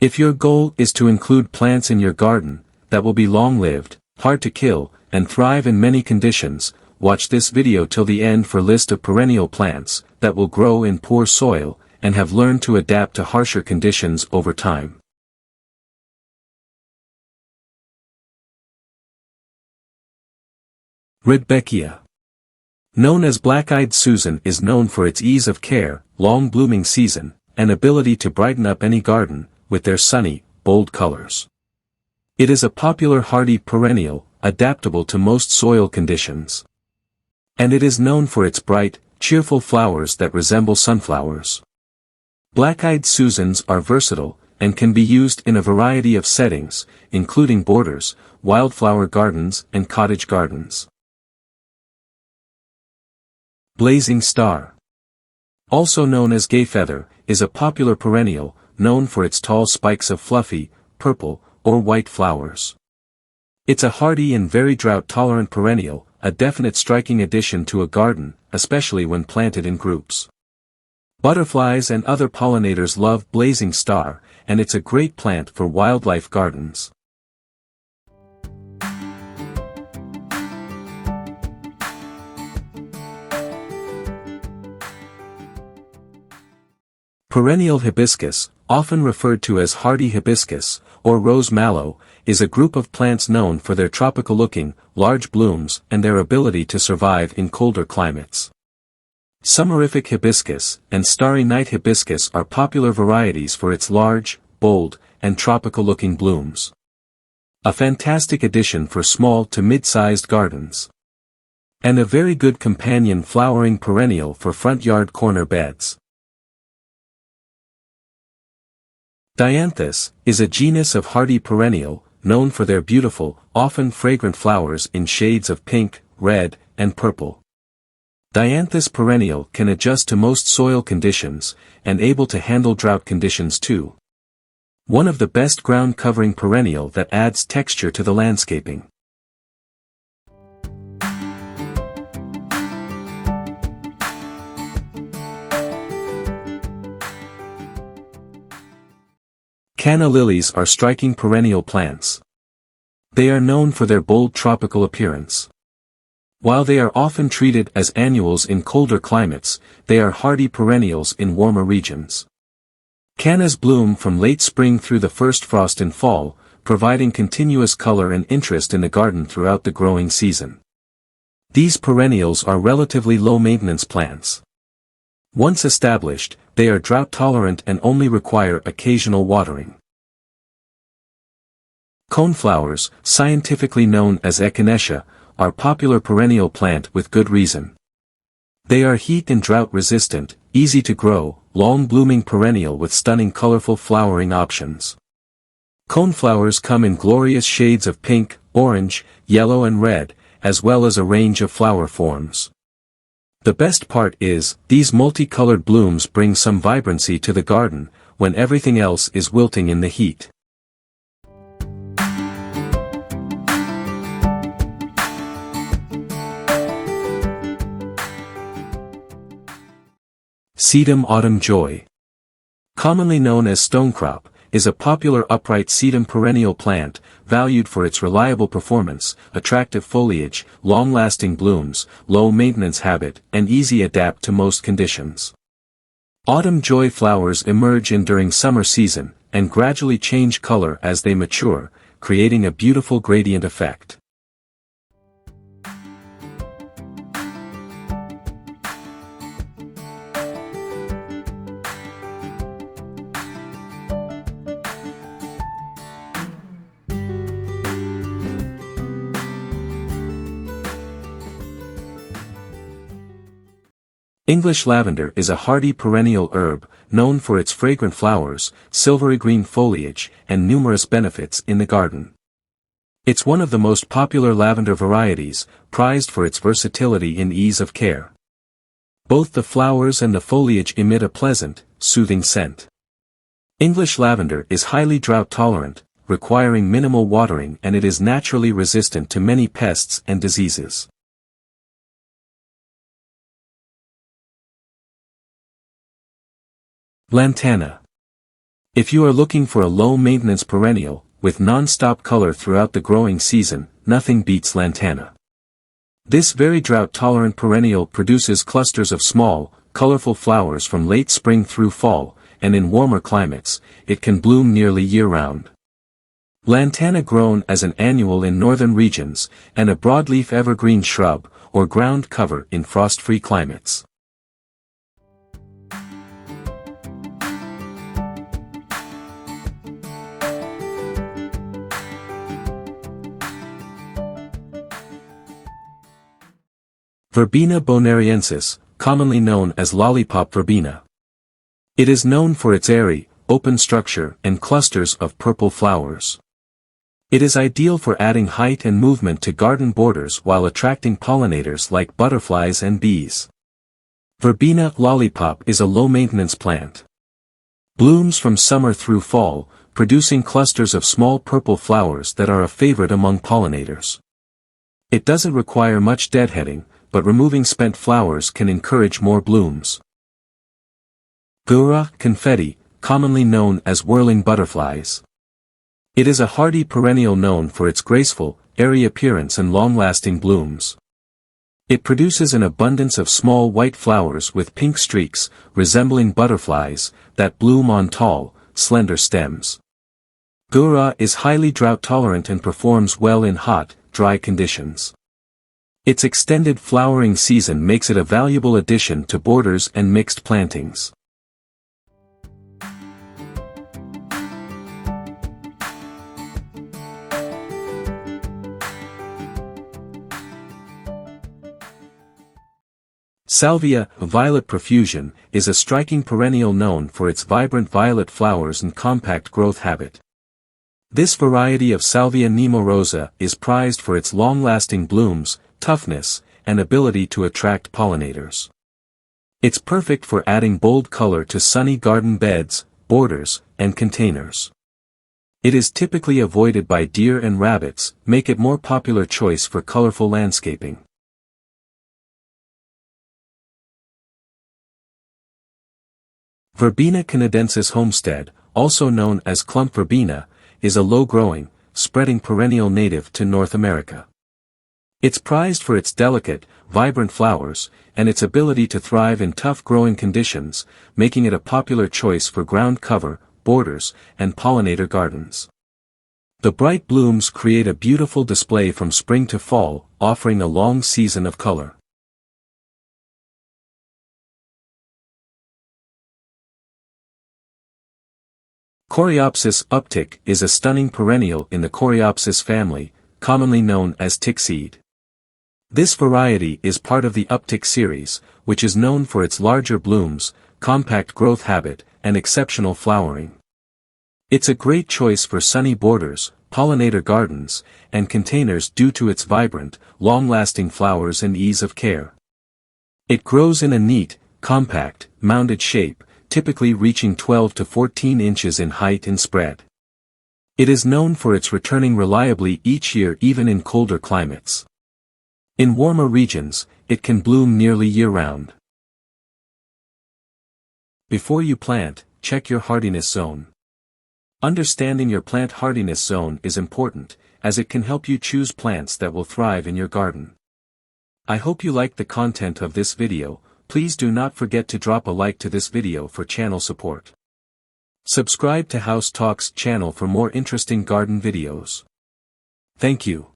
If your goal is to include plants in your garden that will be long-lived, hard to kill, and thrive in many conditions, watch this video till the end for a list of perennial plants that will grow in poor soil and have learned to adapt to harsher conditions over time. Rudbeckia. Known as Black-Eyed Susan, is known for its ease of care, long blooming season, and ability to brighten up any garden with their sunny, bold colors. It is a popular hardy perennial, adaptable to most soil conditions. And it is known for its bright, cheerful flowers that resemble sunflowers. Black-Eyed Susans are versatile, and can be used in a variety of settings, including borders, wildflower gardens and cottage gardens. Blazing Star. Also known as Gayfeather, is a popular perennial, known for its tall spikes of fluffy, purple, or white flowers. It's a hardy and very drought-tolerant perennial, a definite striking addition to a garden, especially when planted in groups. Butterflies and other pollinators love Blazing Star, and it's a great plant for wildlife gardens. Perennial hibiscus, often referred to as hardy hibiscus, or rose mallow, is a group of plants known for their tropical-looking, large blooms and their ability to survive in colder climates. Summerific hibiscus and starry night hibiscus are popular varieties for its large, bold, and tropical-looking blooms. A fantastic addition for small to mid-sized gardens. And a very good companion flowering perennial for front yard corner beds. Dianthus is a genus of hardy perennial, known for their beautiful, often fragrant flowers in shades of pink, red, and purple. Dianthus perennial can adjust to most soil conditions, and able to handle drought conditions too. One of the best ground covering perennial that adds texture to the landscaping. Canna lilies are striking perennial plants. They are known for their bold tropical appearance. While they are often treated as annuals in colder climates, they are hardy perennials in warmer regions. Cannas bloom from late spring through the first frost in fall, providing continuous color and interest in the garden throughout the growing season. These perennials are relatively low-maintenance plants. Once established, they are drought-tolerant and only require occasional watering. Coneflowers, scientifically known as echinacea, are popular perennial plant with good reason. They are heat and drought-resistant, easy to grow, long-blooming perennial with stunning colorful flowering options. Coneflowers come in glorious shades of pink, orange, yellow and red, as well as a range of flower forms. The best part is, these multicolored blooms bring some vibrancy to the garden, when everything else is wilting in the heat. Sedum Autumn Joy. Commonly known as stonecrop, is a popular upright sedum perennial plant, valued for its reliable performance, attractive foliage, long-lasting blooms, low-maintenance habit, and easy adapt to most conditions. Autumn joy flowers emerge during summer season, and gradually change color as they mature, creating a beautiful gradient effect. English lavender is a hardy perennial herb, known for its fragrant flowers, silvery green foliage, and numerous benefits in the garden. It's one of the most popular lavender varieties, prized for its versatility and ease of care. Both the flowers and the foliage emit a pleasant, soothing scent. English lavender is highly drought-tolerant, requiring minimal watering, and it is naturally resistant to many pests and diseases. Lantana. If you are looking for a low-maintenance perennial, with non-stop color throughout the growing season, nothing beats Lantana. This very drought-tolerant perennial produces clusters of small, colorful flowers from late spring through fall, and in warmer climates, it can bloom nearly year-round. Lantana grown as an annual in northern regions, and a broadleaf evergreen shrub, or ground cover in frost-free climates. Verbena bonariensis, commonly known as Lollipop verbena. It is known for its airy, open structure and clusters of purple flowers. It is ideal for adding height and movement to garden borders while attracting pollinators like butterflies and bees. Verbena lollipop is a low-maintenance plant. Blooms from summer through fall, producing clusters of small purple flowers that are a favorite among pollinators. It doesn't require much deadheading, but removing spent flowers can encourage more blooms. Gaura, Confetti, commonly known as whirling butterflies. It is a hardy perennial known for its graceful, airy appearance and long-lasting blooms. It produces an abundance of small white flowers with pink streaks, resembling butterflies, that bloom on tall, slender stems. Gaura is highly drought-tolerant and performs well in hot, dry conditions. Its extended flowering season makes it a valuable addition to borders and mixed plantings. Salvia, violet profusion, is a striking perennial known for its vibrant violet flowers and compact growth habit. This variety of Salvia nemorosa is prized for its long-lasting blooms, toughness, and ability to attract pollinators. It's perfect for adding bold color to sunny garden beds, borders, and containers. It is typically avoided by deer and rabbits, make it more popular choice for colorful landscaping. Verbena canadensis Homestead, also known as clump verbena, is a low-growing, spreading perennial native to North America. It's prized for its delicate, vibrant flowers, and its ability to thrive in tough growing conditions, making it a popular choice for ground cover, borders, and pollinator gardens. The bright blooms create a beautiful display from spring to fall, offering a long season of color. Coreopsis Uptick is a stunning perennial in the Coreopsis family, commonly known as tickseed. This variety is part of the Uptick series, which is known for its larger blooms, compact growth habit, and exceptional flowering. It's a great choice for sunny borders, pollinator gardens, and containers due to its vibrant, long-lasting flowers and ease of care. It grows in a neat, compact, mounded shape, typically reaching 12 to 14 inches in height and spread. It is known for its returning reliably each year even in colder climates. In warmer regions, it can bloom nearly year-round. Before you plant, check your hardiness zone. Understanding your plant hardiness zone is important, as it can help you choose plants that will thrive in your garden. I hope you liked the content of this video. Please do not forget to drop a like to this video for channel support. Subscribe to House Talks channel for more interesting garden videos. Thank you.